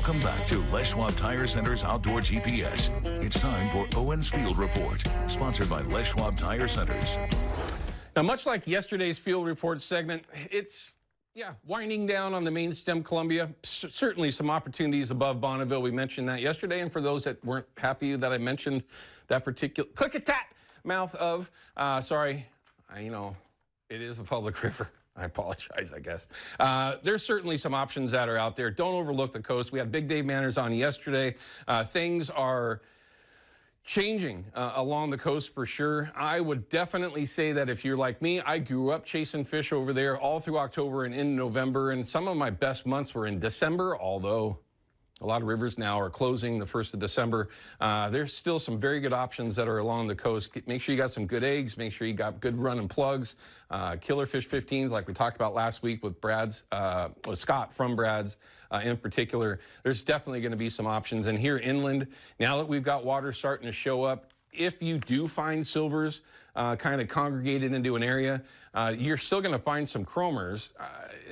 Welcome back to Les Schwab Tire Center's Outdoor GPS. It's time for Owin's Field Report, sponsored by Les Schwab Tire Centers. Now, much like yesterday's Field Report segment, it's, winding down on the main stem Columbia. Certainly some opportunities above Bonneville. We mentioned that yesterday. And for those that weren't happy that I mentioned that particular click-a-tat mouth of, it is a public river. I apologize, I guess. There's certainly some options that are out there. Don't overlook the coast. We had Big Dave Manners on yesterday. Things are changing along the coast for sure. I would definitely say that if you're like me, I grew up chasing fish over there all through October and in November, and some of my best months were in December, although a lot of rivers now are closing the 1st of December. There's still some very good options that are along the coast. Make sure you got some good eggs. Make sure you got good running plugs. Killer Fish 15s, like we talked about last week with Scott from Brad's in particular. There's definitely going to be some options. And here inland, now that we've got water starting to show up, if you do find silvers kind of congregated into an area, you're still going to find some chromers.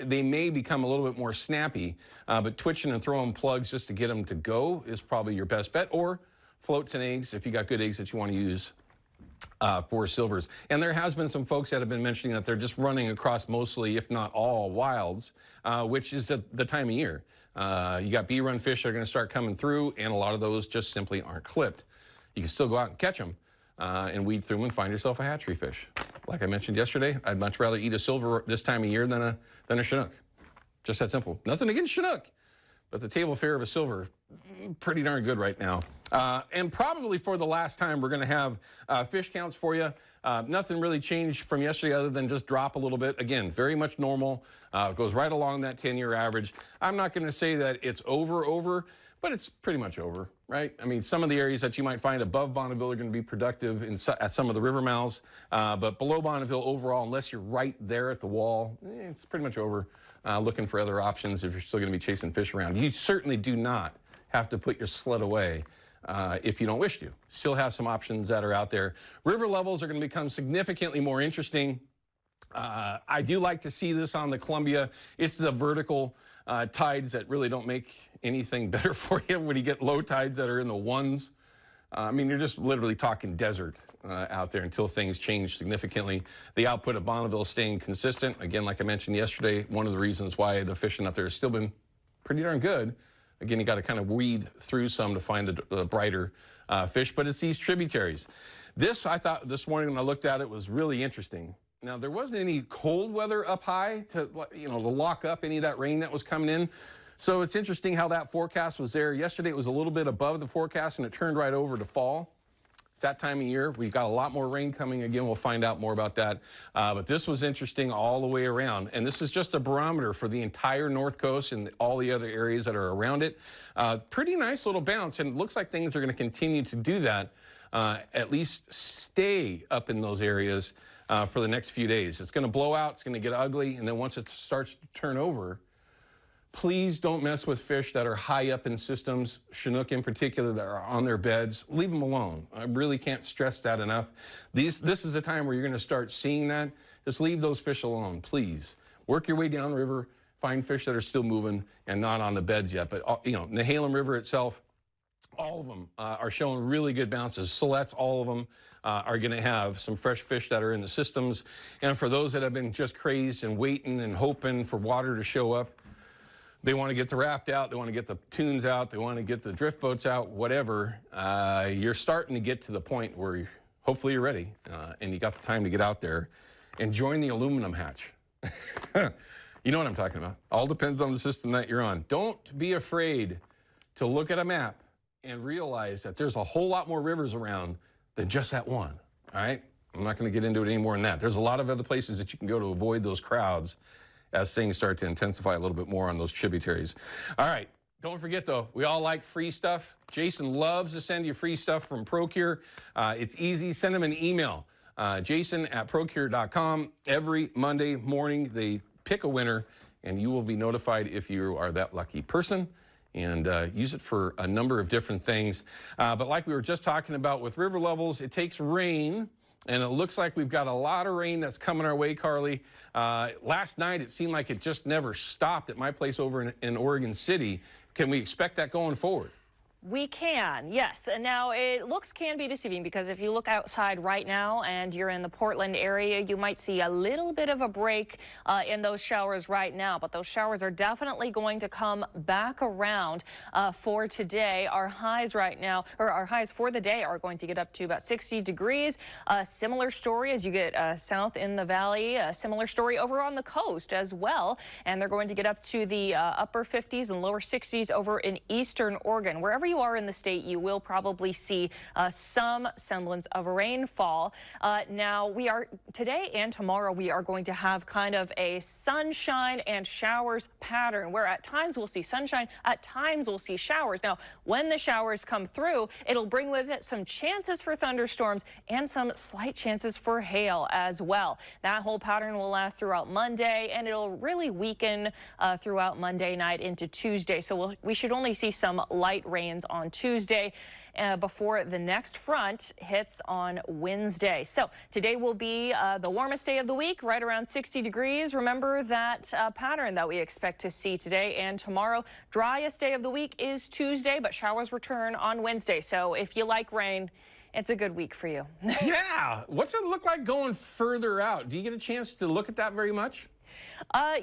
They may become a little bit more snappy, but twitching and throwing plugs just to get them to go is probably your best bet. Or floats and eggs if you got good eggs that you want to use for silvers. And there has been some folks that have been mentioning that they're just running across mostly, if not all, wilds, which is the time of year. You got B-run fish that are going to start coming through, and a lot of those just simply aren't clipped. You can still go out and catch them and weed through them and find yourself a hatchery fish. Like I mentioned yesterday, I'd much rather eat a silver this time of year than a Chinook. Just that simple. Nothing against Chinook, but the table fare of a silver, pretty darn good right now. And probably for the last time, we're going to have fish counts for you. Nothing really changed from yesterday other than just drop a little bit. Again, very much normal. Goes right along that 10-year average. I'm not going to say that it's over, but it's pretty much over, right? I mean, some of the areas that you might find above Bonneville are going to be productive at some of the river mouths, but below Bonneville overall, unless you're right there at the wall, it's pretty much over. Looking for other options if you're still going to be chasing fish around. You certainly do not have to put your sled away if you don't wish to. Still have some options that are out there. River levels are going to become significantly more interesting. I do like to see this on the Columbia. It's the vertical tides that really don't make anything better for you when you get low tides that are in the ones. I mean, you're just literally talking desert out there until things change significantly. The output of Bonneville is staying consistent. Again, like I mentioned yesterday, one of the reasons why the fishing up there has still been pretty darn good. Again, you got to kind of weed through some to find the brighter fish, but it's these tributaries. This, I thought this morning when I looked at it, was really interesting. Now, there wasn't any cold weather up high to lock up any of that rain that was coming in. So it's interesting how that forecast was there. Yesterday, it was a little bit above the forecast, and it turned right over to fall. It's that time of year. We've got a lot more rain coming. Again, we'll find out more about that. But this was interesting all the way around. And this is just a barometer for the entire North Coast and all the other areas that are around it. Pretty nice little bounce, and it looks like things are going to continue to do that, at least stay up in those areas for the next few days. It's going to blow out. It's going to get ugly. And then once it starts to turn over, please don't mess with fish that are high up in systems, Chinook in particular, that are on their beds. Leave them alone. I really can't stress that enough. This is a time where you're going to start seeing that. Just leave those fish alone, please. Work your way down the river, find fish that are still moving and not on the beds yet. But, Nehalem River itself, all of them are showing really good bounces. Silettes, all of them are going to have some fresh fish that are in the systems. And for those that have been just crazed and waiting and hoping for water to show up, they want to get the raft out, they want to get the tunes out, they want to get the drift boats out, whatever. You're starting to get to the point where hopefully you're ready and you got the time to get out there and join the aluminum hatch. You know what I'm talking about. All depends on the system that you're on. Don't be afraid to look at a map and realize that there's a whole lot more rivers around than just that one, all right? I'm not going to get into it any more than that. There's a lot of other places that you can go to avoid those crowds as things start to intensify a little bit more on those tributaries. All right, don't forget though, we all like free stuff. Jason loves to send you free stuff from Procure. It's easy, send him an email. Jason@procure.com. Every Monday morning, they pick a winner and you will be notified if you are that lucky person. And use it for a number of different things. But like we were just talking about with river levels, it takes rain. And it looks like we've got a lot of rain that's coming our way, Carly. Last night, it seemed like it just never stopped at my place over in Oregon City. Can we expect that going forward? We can, yes. And now can be deceiving because if you look outside right now and you're in the Portland area, you might see a little bit of a break in those showers right now. But those showers are definitely going to come back around for today. Our highs right now, or our highs for the day, are going to get up to about 60 degrees. Similar story as you get south in the valley. A similar story over on the coast as well. And they're going to get up to the upper 50s and lower 60s over in eastern Oregon. Wherever you are in the state, you will probably see some semblance of rainfall. Now, today and tomorrow, we are going to have kind of a sunshine and showers pattern where at times we'll see sunshine, at times we'll see showers. Now, when the showers come through, it'll bring with it some chances for thunderstorms and some slight chances for hail as well. That whole pattern will last throughout Monday, and it'll really weaken throughout Monday night into Tuesday. So we should only see some light rains on Tuesday before the next front hits on Wednesday. So today will be the warmest day of the week, right around 60 degrees. Remember that pattern that we expect to see today and tomorrow. Driest day of the week is Tuesday, but showers return on Wednesday. So if you like rain, it's a good week for you. Yeah. What's it look like going further out? Do you get a chance to look at that very much?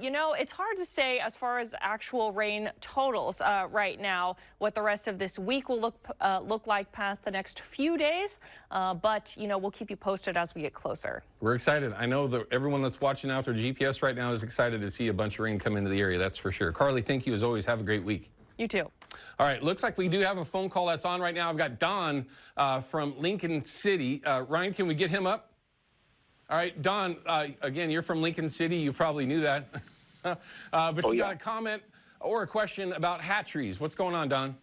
You know, it's hard to say as far as actual rain totals right now what the rest of this week will look like past the next few days. But, you know, we'll keep you posted as we get closer. We're excited. I know that everyone that's watching out their GPS right now is excited to see a bunch of rain come into the area. That's for sure. Carly, thank you as always. Have a great week. You too. All right. Looks like we do have a phone call that's on right now. I've got Don from Lincoln City. Ryan, can we get him up? All right, Don, again, you're from Lincoln City. You probably knew that. But you got a comment or a question about hatcheries. What's going on, Don?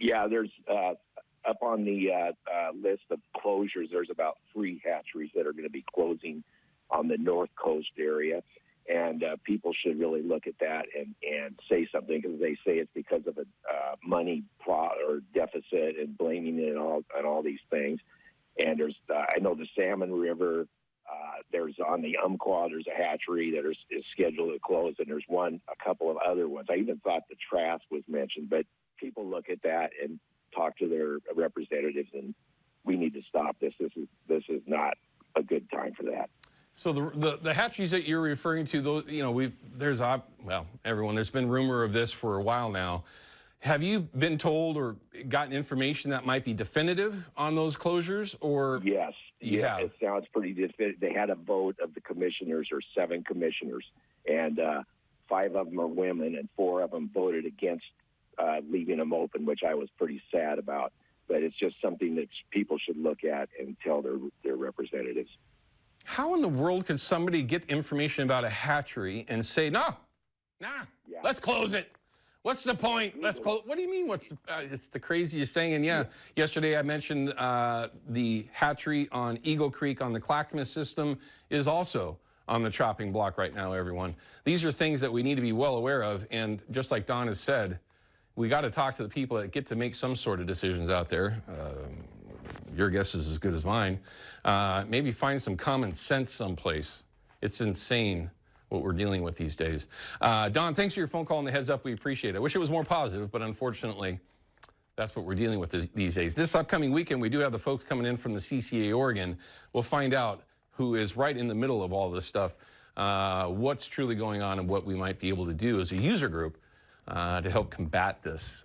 Yeah, there's up on the list of closures, there's about 3 hatcheries that are going to be closing on the North Coast area. And people should really look at that and say something, because they say it's because of a money plot or deficit and blaming it on all these things. And there's, I know the Salmon River, there's on the Umpqua, there's a hatchery that is scheduled to close, and there's a couple of other ones. I even thought the Trask was mentioned, but people look at that and talk to their representatives, and we need to stop this. This is not a good time for that. So the hatcheries that you're referring to, those, you know, there's been rumor of this for a while now. Have you been told or gotten information that might be definitive on those closures, or? Yes. Yeah, it sounds pretty definitive. They had a vote of the commissioners, or 7 commissioners, and 5 of them are women, and 4 of them voted against leaving them open, which I was pretty sad about. But it's just something that people should look at and tell their representatives. How in the world could somebody get information about a hatchery and say, let's close it? What's the point? Let's close. What do you mean? It's the craziest thing. And yeah, yesterday I mentioned the hatchery on Eagle Creek on the Clackamas system is also on the chopping block right now, everyone. These are things that we need to be well aware of. And just like Don has said, we got to talk to the people that get to make some sort of decisions out there. Your guess is as good as mine. Maybe find some common sense someplace. It's insane what we're dealing with these days. Don, thanks for your phone call and the heads up. We appreciate it. I wish it was more positive, but unfortunately, that's what we're dealing with these days. This upcoming weekend, we do have the folks coming in from the CCA Oregon. We'll find out who is right in the middle of all this stuff, what's truly going on, and what we might be able to do as a user group to help combat this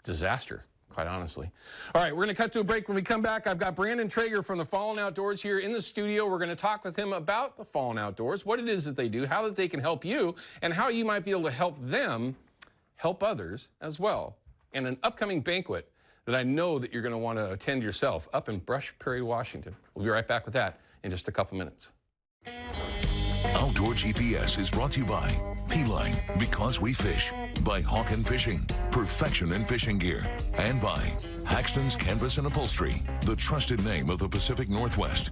disaster, quite honestly. All right, we're going to cut to a break. When we come back, I've got Brandon Traeger from the Fallen Outdoors here in the studio. We're going to talk with him about the Fallen Outdoors, what it is that they do, how that they can help you, and how you might be able to help them help others as well. And an upcoming banquet that I know that you're going to want to attend yourself up in Brush Prairie, Washington. We'll be right back with that in just a couple minutes. Outdoor GPS is brought to you by P-Line, because we fish, by Hawken Fishing, perfection in fishing gear, and by Haxton's Canvas and Upholstery, the trusted name of the Pacific Northwest.